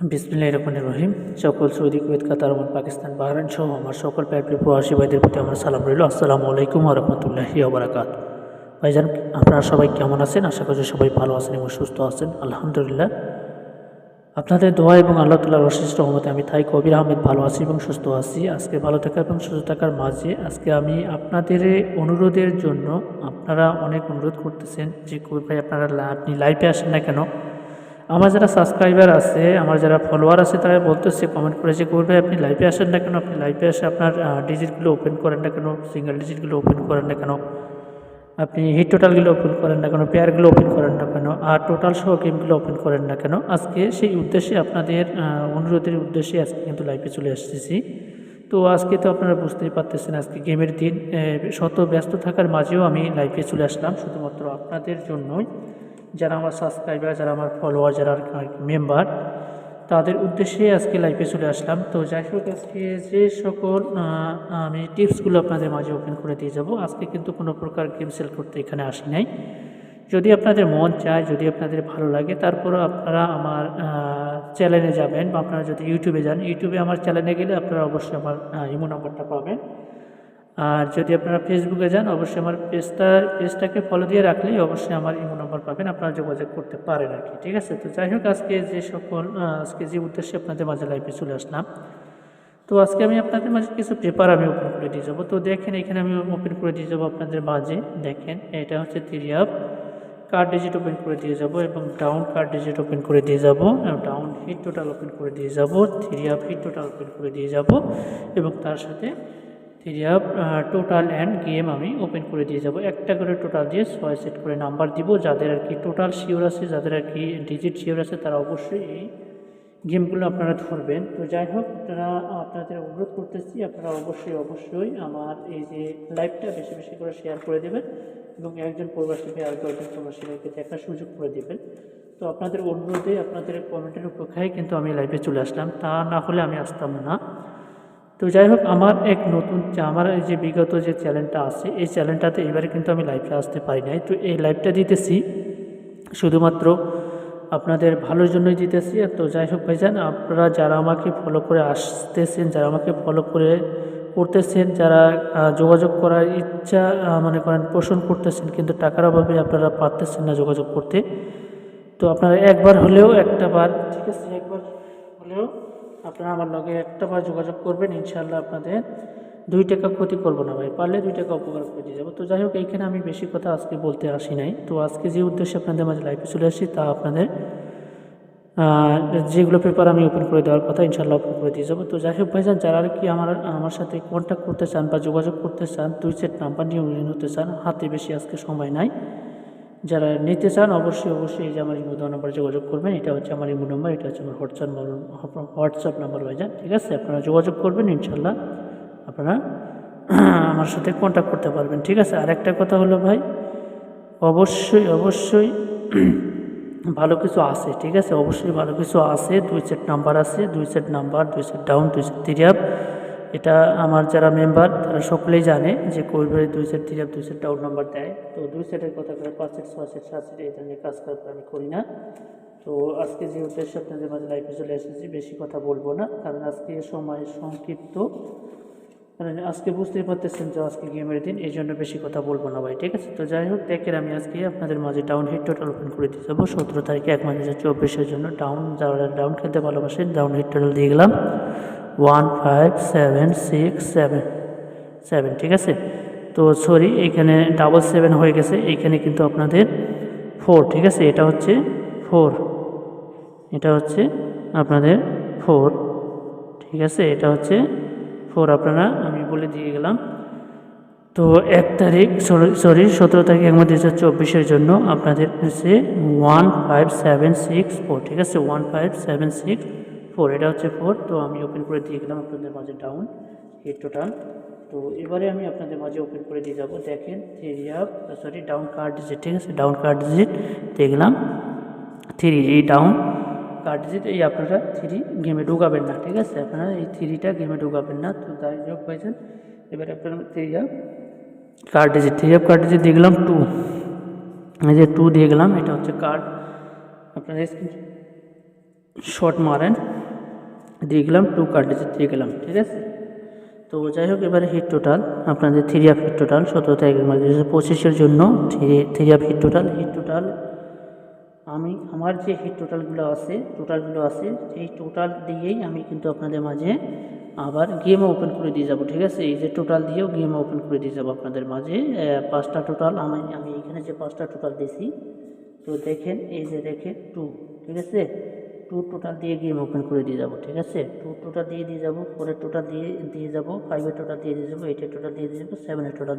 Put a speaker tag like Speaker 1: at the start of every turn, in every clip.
Speaker 1: বিসমিল্লাহির রহমানির রহিম। সকল সৌদি, কুয়েত, কাতার, ওমান, পাকিস্তান, বাহরাইন সহ আমার সকল প্রায় প্রবাসী ভাইদের প্রতি আমার সালাম রইল। আসসালামু আলাইকুম ওয়া রাহমাতুল্লাহি ওয়া বারাকাতুহু। ভাইজান, আপনারা সবাই কেমন আছেন? আশা করি সবাই ভালো আছেন এবং সুস্থ আছেন। আলহামদুলিল্লাহ, আপনাদের দোয়া এবং আল্লাহ তাআলার অশেষ রহমতে আমি তাই কবির আহমেদ ভালো আছি এবং সুস্থ আছি। আজকে ভালো থাকা এবং সুস্থ থাকার মাঝে আজকে আমি আপনাদের অনুরোধের জন্য, আপনারা অনেক অনুরোধ করতেছেন যে কবির ভাই আপনি লাইভে আসেন না কেন। আমার যারা সাবস্ক্রাইবার আছে, আমার যারা ফলোয়ার আছে, তারা বলতেছে, কমেন্ট করেছে, কবির ভাই আপনি লাইভে আসেন না কেন, আপনি লাইভে আসে আপনার ডিজিটগুলো ওপেন করেন না কেন, সিঙ্গেল ডিজিটগুলো ওপেন করেন না কেন, আপনি হিট টোটালগুলো ওপেন করেন না কেন, পেয়ারগুলো ওপেন করেন না কেন, আর টোটাল সহ গেমগুলো ওপেন করেন না কেন। আজকে সেই উদ্দেশ্যে, আপনাদের অনুরোধের উদ্দেশ্যে আজকে কিন্তু লাইভে চলে আসতেছি। তো আজকে তো আপনারা বুঝতেই পারতেছেন আজকে গেমের দিন, শত ব্যস্ত থাকার মাঝেও আমি লাইভে চলে আসলাম শুধুমাত্র আপনাদের জন্যই। যারা আমার সাবস্ক্রাইবার, যারা আমার ফলোয়ার, যারা মেম্বার, তাদের উদ্দেশ্যে আজকে লাইভে চলে আসলাম। তো যাই হোক, আজকে যে সকল আমি টিপসগুলো আপনাদের মাঝে ওপেন করে দিয়ে যাব। আজকে কিন্তু কোনো প্রকার গেম সেল করতে এখানে আসি নাই। যদি আপনাদের মন চায়, যদি আপনাদের ভালো লাগে, তারপরও আপনারা আমার চ্যানেলে যাবেন, বা আপনারা যদি ইউটিউবে যান, ইউটিউবে আমার চ্যানেলে গেলে আপনারা অবশ্যই আমার ইমো নাম্বারটা পাবেন। আর যদি আপনারা ফেসবুকে যান, অবশ্যই আমার পেজটাকে ফলো দিয়ে রাখলেই অবশ্যই আমার ইমো নাম্বার পাবেন, আপনারা যোগাযোগ করতে পারেন আর কি। ঠিক আছে? তো যাই হোক, আজকে যে উদ্দেশ্যে আপনাদের মাঝে লাইভে চলে আসলাম, তো আজকে আমি আপনাদের মাঝে কিছু পেপার আমি ওপেন করে দিয়ে যাবো। তো দেখেন, এখানে আমি ওপেন করে দিয়ে যাবো আপনাদের মাঝে। দেখেন, এটা হচ্ছে 3 কার্ড ডিজিট ওপেন করে দিয়ে যাব, এবং ডাউন কার্ড ডিজিট ওপেন করে দিয়ে যাব, ডাউন হিট টোটাল ওপেন করে দিয়ে যাব, 3 হিট টোটাল ওপেন করে দিয়ে যাব, এবং তার সাথে 3 টোটাল অ্যান্ড গেম আমি ওপেন করে দিয়ে যাব। একটা করে টোটাল দিয়ে 6 সেট করে নাম্বার দিব। যাদের আর কি টোটাল শিওর আছে, যাদের আর কি ডিজিট শিওর আছে, তারা অবশ্যই এই গেমগুলো আপনারা ধরবেন। তো যাই হোক, আপনাদের অনুরোধ করতেছি, আপনারা অবশ্যই আমার এই যে লাইভটা বেশি বেশি করে শেয়ার করে দেবেন, এবং একজন প্রবাসী ভাই আর 10জন প্রবাসী ভাইকে দেখার সুযোগ করে দেবেন। তো আপনাদের অনুরোধে, আপনাদের কমেন্টের উপেক্ষায় কিন্তু আমি লাইভে চলে আসলাম, তা না হলে আমি আসতাম না। তো যাই হোক, আমার আমার এই যে বিগত যে চ্যানেলটা আছে, এই চ্যানেলটাতে এবারে কিন্তু আমি লাইভে আসতে পারি নাই। তো এই লাইভটা দিতেছি শুধুমাত্র আপনাদের ভালোর জন্যই দিতেছি। তো যাই হোক ভাইজান, আপনারা যারা আমাকে ফলো করে আসতেছেন, যারা আমাকে ফলো করতেছেন, যারা যোগাযোগ করার ইচ্ছা মনে করেন পোষণ করতেছেন, কিন্তু টাকার অভাবে আপনারা পারতেছেন না যোগাযোগ করতে, তো আপনারা একবার হলেও, একটা বার, ঠিক আছে, একবার হলেও আপনারা আমার লগে একটা বার যোগাযোগ করবেন। ইনশাআল্লাহ আপনাদের 2 টাকা ক্ষতি করবো না ভাই, পারলে 2 টাকা উপকার করে দিয়ে যাবো। তো যাই হোক, এইখানে আমি বেশি কথা আজকে বলতে আসি নাই। তো আজকে যে উদ্দেশ্যে আপনাদের মাঝে লাইভে চলে আসছি, তা আপনাদের যেগুলো পেপার আমি ওপেন করে দেওয়ার কথা, ইনশাআল্লাহ ওপেন করে দিয়ে যাবো। তো যাই হোক ভাইজান, যারা আর কি আমার সাথে কন্ট্যাক্ট করতে চান বা যোগাযোগ করতে চান, 2 সেট নাম্বার নিয়ে হতে চান, হাতে বেশি আজকে সময় নাই, যারা নিতে চান অবশ্যই এই যে আমার ইমো নাম্বার যোগাযোগ করবেন। এটা হচ্ছে আমার ইমো নাম্বার, এটা হচ্ছে আমার হোয়াটসঅ্যাপ নাম্বার ভাইজান। ঠিক আছে? আপনারা যোগাযোগ করবেন, ইনশাল্লাহ আপনারা আমার সাথে কন্ট্যাক্ট করতে পারবেন। ঠিক আছে? আর একটা কথা হলো ভাই, অবশ্যই ভালো কিছু আছে। ঠিক আছে? অবশ্যই ভালো কিছু আছে। 2 সেট নাম্বার আছে, 2 set number, 2 set down, 2 set 3 এটা আমার যারা মেম্বার তারা সকলেই জানে যে কবির 2 সেট 3 2 সেট ডাউন নাম্বার দেয়। তো 2 সেটের কথা করে 5 সেট 6 সেট 7 সেট এই ধরনের কাজ আমি করি না। তো আজকে যে উদ্দেশ্যে আপনাদের মাঝে লাইভে চলে এসেছি, বেশি কথা বলবো না, কারণ আজকে সময় সংক্ষিপ্ত, কারণ আজকে বুঝতেই পারতেছেন যে আজকে গেমের দিন, এই জন্য বেশি কথা বলবো না ভাই। ঠিক আছে? তো যাই হোক, দেখেন আমি আজকে আপনাদের মাঝে ডাউন হিট টোটাল ওপেন করে দিয়ে যাবো 17 তারিখে 1 মাস 2024 জন্য। যারা ডাউন খেলতে ভালোবাসেন, ডাউন হিট টোটাল দিয়ে গেলাম 15767। ঠিক আছে? তো সরি, এইখানে 7 হয়ে গেছে, এইখানে কিন্তু আপনাদের 4। ঠিক আছে? এটা হচ্ছে 4, এটা হচ্ছে আপনাদের 4। ঠিক আছে? এটা হচ্ছে 4, আপনারা আমি বলে দিয়ে গেলাম। তো 1 তারিখ, 17 তারিখ 1 মাস 2024 জন্য আপনাদের হচ্ছে 15764। ঠিক আছে? 15764, এটা হচ্ছে 4। তো আমি ওপেন করে দিয়ে গেলাম আপনাদের মাঝে ডাউন হিট টোটাল। তো এবারে আমি আপনাদের মাঝে ওপেন করে দিয়ে যাব। দেখেন, ডাউন কার্ড ডিজিট। ঠিক আছে? ডাউন কার্ড ডিজিট দেখলাম 3, এই ডাউন কার্ড ডিজিট, এই আপনারা 3 গেমে ঢুকাবেন না। ঠিক আছে? আপনারা এই 3টা গেমে ঢুকাবেন না। তো যাই হোক পাইছেন, এবারে আপনারা 3 কার্ড ডিজিট দিয়ে গেলাম 2, এই যে 2 দিয়ে গেলাম, এটা হচ্ছে কার্ড। আপনারা শর্ট মারেন দিয়ে গেলাম, 2 কার্ট্রিজ দিয়ে গেলাম, ঠিক আছে। তো যাই হোক, এবারে হিট টোটাল আপনাদের 3 অফ হিট টোটাল 17 তারিখ 2025-এর জন্য 3 অফ হিট টোটাল আমি আমার যে হিট টোটালগুলো আছে এই টোটাল দিয়েই আমি কিন্তু আপনাদের মাঝে আবার গেম ওপেন করে দিয়ে যাব, ঠিক আছে। এই যে টোটাল দিয়েও গেম ওপেন করে দিয়ে যাব আপনাদের মাঝে 5টা টোটাল আমি এখানে যে 5টা টোটাল দিয়েছি, তো দেখেন এই যে দেখেন 2, ঠিক আছে। 2 টোটাল দিয়ে গেম ওপেন করে দিয়ে যাব, ঠিক আছে। 2 টোটাল দিয়ে যাব, 4-এর টোটাল দিয়ে যাব, 5-এর টোটাল দিয়ে যাব, 8-এর টোটাল দিয়ে যাব, 7-এর টোটাল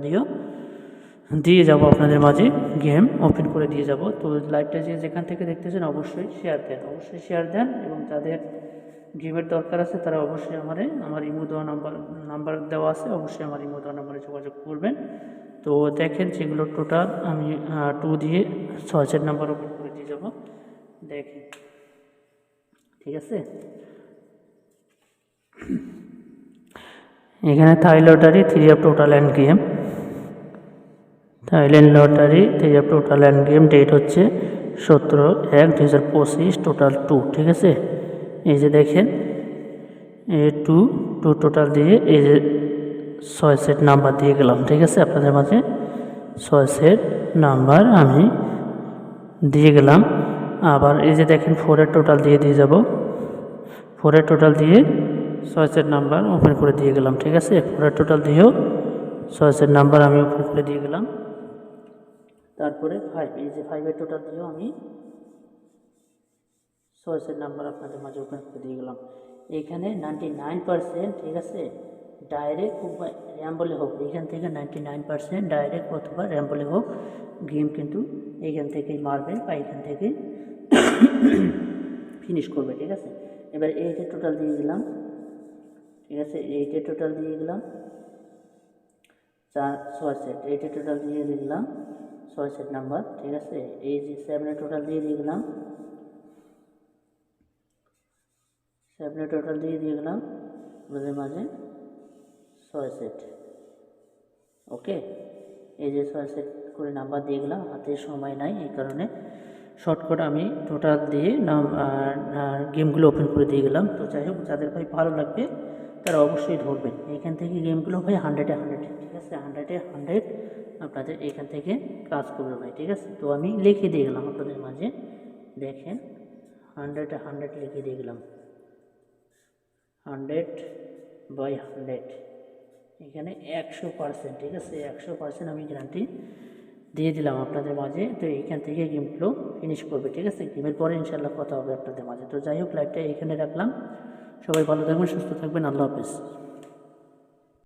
Speaker 1: দিয়ে যাব আপনাদের মাঝে গেম ওপেন করে দিয়ে যাব। তো লাইভটা যেখান থেকে দেখতেছেন অবশ্যই শেয়ার দেন এবং যাদের গেমের দরকার আছে তারা অবশ্যই আমার ইমো দেওয়া নাম্বার দেওয়া আছে, অবশ্যই আমার ইমো দেওয়া নাম্বারে যোগাযোগ করবেন। তো দেখেন যেগুলো টোটাল আমি 2 দিয়ে 6 নাম্বার ওপেন করে দিয়ে যাব, দেখেন, ঠিক আছে। এখানে Thai lottery 3 of total and game, Thailand lottery 3 of total and game, date হচ্ছে 17/1/2025, টোটাল 2, ঠিক আছে। এই যে দেখেন টু টোটাল দিয়ে এই যে 6 সেট নাম্বার দিয়ে গেলাম, ঠিক আছে। আপনাদের মাঝে 6 সেট নাম্বার আমি দিয়ে গেলাম। আবার এই যে দেখেন 4-এর টোটাল দিয়ে যাব, 4-এর টোটাল দিয়ে 6 সেট নাম্বার ওপেন করে দিয়ে গেলাম, ঠিক আছে। 4-এর টোটাল দিয়েও 6 সেট নাম্বার আমি ওপেন করে দিয়ে গেলাম। তারপরে 5, এই যে 5-এর টোটাল দিয়েও আমি 6 সেট নাম্বার আপনাদের মাঝে ওপেন করে দিয়ে গেলাম। এইখানে 99%, ঠিক আছে, ডাইরেক্ট বা র্যাম্বলে হোক, এইখান থেকে 99% ডাইরেক্ট অথবা র্যাম্বলে হোক গেম কিন্তু এইখান থেকেই মারবে বা এইখান থেকে ফিনিশ করবে, ঠিক আছে। এবার 8-এর টোটাল দিয়ে দিলাম, ঠিক আছে। 8-এর টোটাল দিয়ে গেলাম 6 সেট, 8-এর টোটাল দিয়ে দিলাম 6 সেট নাম্বার, ঠিক আছে। এই যে 7-এর টোটাল দিয়ে গেলাম, 7-এর টোটাল দিয়ে গেলাম ওদের মাঝে 6 সেট, ওকে। এই যে 6 সেট করে নাম্বার দিয়ে গেলাম, হাতে সময় নাই এই কারণে শর্টকাট আমি টোটাল দিয়ে গেমগুলো ওপেন করে দিয়ে গেলাম। তো যাই হোক, যাদের ভাই ভালো লাগবে তারা অবশ্যই ধরবেন এইখান থেকে গেমগুলো ভাই 100-এ 100, ঠিক আছে। 100-এ 100 আপনাদের এইখান থেকে কাজ করবে ভাই, ঠিক আছে। তো আমি লিখে দিয়ে গেলাম আপনাদের মাঝে, দেখেন 100-এ 100 লিখে দিয়ে গেলাম, 100/100, এখানে 100%, ঠিক আছে। 100% আমি গ্যারান্টি দিয়ে দিলাম আপনাদের মাঝে। তো এইখান থেকে গেমগুলো ফিনিশ করবে, ঠিক আছে। গেমের পরে ইনশাল্লাহ কথা হবে আপনাদের মাঝে। তো যাই হোক, লাইভটা এইখানে রাখলাম। সবাই ভালো থাকবেন, সুস্থ থাকবেন, আল্লাহ হাফেজ।